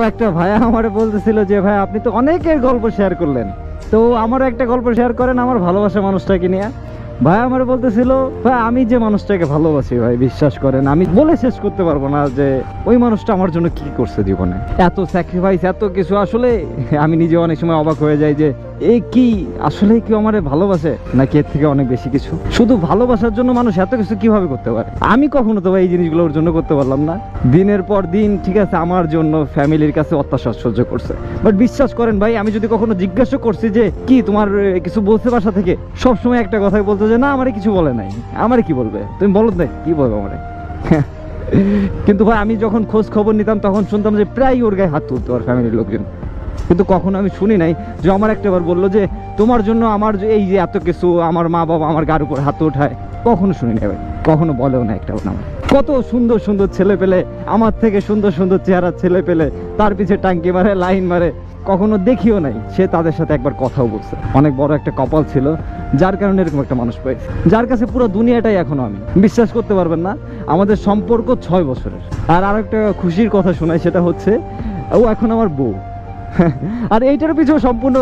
একটা ভাইয়া আমারে বলতেছিল যে ভাই আপনি তো অনেকের গল্প শেয়ার করলেন, তো আমারও একটা গল্প শেয়ার করেন আমার ভালোবাসা মানুষটাকে নিয়ে। ভাই আমার বলতেছিল ভাই আমি যে মানুষটাকে ভালোবাসি ভাই বিশ্বাস করেন আমি বলে শেষ করতে পারবো না যে ওই মানুষটা আমার জন্য কি করছে জীবনে, এত স্যাক্রিফাইস এত কিছু। আসলে আমি নিজে অনেক সময় অবাক হয়ে যাই যে এই কি আসলে কেউ আমারে ভালোবাসে নাকি এর থেকে অনেক বেশি কিছু। শুধু ভালোবাসার জন্য মানুষ এত কিছু কিভাবে করতে পারে? আমি কখনো তো ভাই এই জিনিসগুলো ওর জন্য করতে পারলাম না। দিনের পর দিন ঠিক আছে আমার জন্য ফ্যামিলির কাছে অত্যাচার সহ্য করছে, বাট বিশ্বাস করেন ভাই আমি যদি কখনো জিজ্ঞাসা করছি যে কি তোমার কিছু বলছে বাসা থেকে, সবসময় একটা কথাই বলতো যে না আমারে কিছু বলে নাই। আমারে কি বলবে? তুমি বলো না কি বলবো আমারে। কিন্তু ভাই আমি যখন খোঁজ খবর নিতাম তখন শুনতাম যে প্রায় ওর গায়ে হাত তুলতো ওর ফ্যামিলির লোকজন, কিন্তু কখনো আমি শুনি নাই যে আমার একটাবার বললো যে তোমার জন্য আমার এই যে এত কিছু আমার মা বাবা আমার গার উপর হাত ওঠায়। কখনো শুনি নাই ভাই, কখনো বলেও না একটাও না। কত সুন্দর সুন্দর ছেলে পেলে, আমার থেকে সুন্দর সুন্দর চেহারা ছেলে পেলে তার পিছে টাঙ্কি মারে লাইন মারে, কখনো দেখিও নাই সে তাদের সাথে একবার কথাও বলছে। অনেক বড় একটা কপাল ছিল যার কারণে এরকম একটা মানুষ পেয়েছে, যার কাছে পুরো দুনিয়াটাই এখনো আমি। বিশ্বাস করতে পারবেন না আমাদের সম্পর্ক 6 বছরের। আর আরেকটা খুশির কথা শোনাই, সেটা হচ্ছে ও এখন আমার বউ। আর এইটার পিছনে সম্পূর্ণ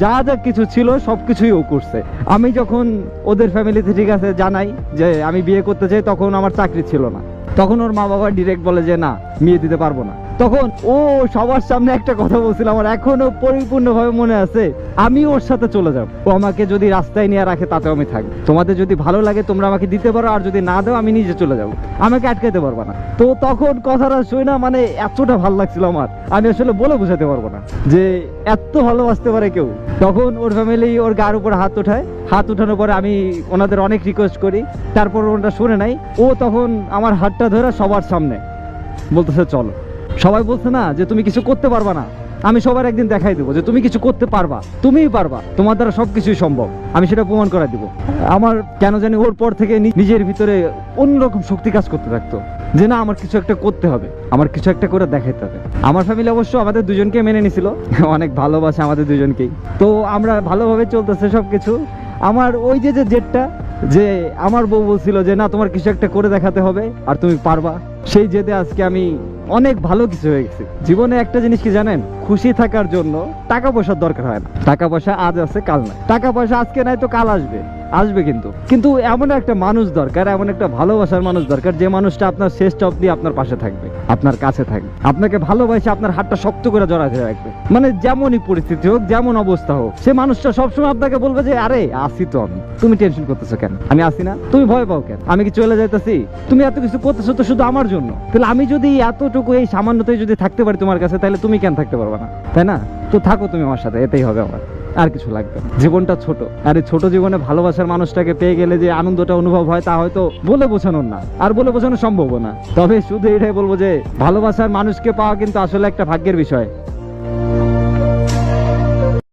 যা যা কিছু ছিল সবকিছুই ও করছে। আমি যখন ওদের ফ্যামিলিতে ঠিক আছে জানাই যে আমি বিয়ে করতে চাই, তখন আমার চাকরি ছিল না, তখন ওর মা বাবা ডিরেক্ট বলে যে না বিয়ে দিতে পারবো না। তখন ও সবার সামনে একটা কথা বলছিল আমার এখনো পরিপূর্ণভাবে মনে আছে, আমি ওর সাথে চলে যাব। ও আমাকে যদি রাস্তায় নিয়ে রাখে তাতেও আমি থাকবো, তোমাদের যদি ভালো লাগে তোমরা আমাকে দিতে পারো, আর যদি না দাও আমি নিজে চলে যাব, আমাকে আটকাইতে পারবা না। তো তখন কথাটা শুই না মানে এতটা ভালো লাগছিল আমার, আমি আসলে বলে বোঝাতে পারবো না যে এত ভালোবাসতে পারে কেউ। তখন ওর ফ্যামিলি ওর গার উপর হাত উঠায়, হাত উঠানোর পরে আমি ওনাদের অনেক রিকোয়েস্ট করি, তারপর ওটা শুনে নাই। ও তখন আমার হাতটা ধরে সবার সামনে বলতেছে চলো। সবাই বলছে না যে তুমি কিছু করতে পারবা না, আমি সবার একদিন দেখাই দেবো যে তুমি কিছু করতে পারবা, তুমিই পারবা, তোমার দ্বারা সবকিছুই সম্ভব, আমি সেটা প্রমাণ করে দিব। আমার কেন জানি ওর পর থেকে নিজের ভিতরে অন্যরকম শক্তি কাজ করতে থাকতো যে না আমার কিছু একটা করতে হবে, আমার কিছু একটা করে দেখাইতে হবে। আমার ফ্যামিলি অবশ্য আমাদের দুজনকে মেনে নিছিল, অনেক ভালোবাসে আমাদের দুজনকেই, তো আমরা ভালোভাবে চলতেছে সবকিছু। আমার ওই যে জেদটা যে আমার বউ বলছিল যে না তোমার কিছু একটা করে দেখাতে হবে আর তুমি পারবা, সেই জেদে আজকে আমি অনেক ভালো কিছু হয়ে গেছে জীবনে। একটা জিনিস কি জানেন, খুশি থাকার জন্য টাকা পয়সার দরকার হয় না। টাকা পয়সা আজ আছে কাল নাই, টাকা পয়সা আজকে নাই তো কাল আসবে, আসবে কিন্তু এমন একটা মানুষ দরকার, এমন একটা ভালোবাসার মানুষ দরকার যে মানুষটা আপনার শেষ অবধি আপনার পাশে থাকবে, আপনার কাছে থাকবে, আপনাকে ভালোবাসে আপনার হাতটা শক্ত করে জড়াতে রাখবে। মানে যেমনই পরিস্থিতি হোক যেমন অবস্থা হোক সে মানুষটা সবসময় আপনাকে বলবে যে আরে আসি তো আমি, তুমি টেনশন করতেছো কেন, আমি আসি না, তুমি ভয় পাও কেন, আমি কি চলে যাইতেছি, তুমি এত কিছু করতেছো তো শুধু আমার জন্য। তাহলে আমি যদি এতটুকু এই সামান্যতায় যদি থাকতে পারি তোমার কাছে, তাহলে তুমি কেন থাকতে পারবে না, তাই না? তো থাকো তুমি আমার সাথে, এটাই হবে আমার, আর কিছু লাগবে না। জীবনটা ছোট, আর এই ছোট জীবনে ভালোবাসার মানুষটাকে পেয়ে গেলে যে আনন্দটা অনুভব হয় তা হয়তো বলে বোঝানোর না, আর বলে বোঝানো সম্ভব না। তবে শুধু এটাই বলবো যে ভালোবাসার মানুষকে পাওয়া কিন্তু আসলে একটা ভাগ্যের বিষয়।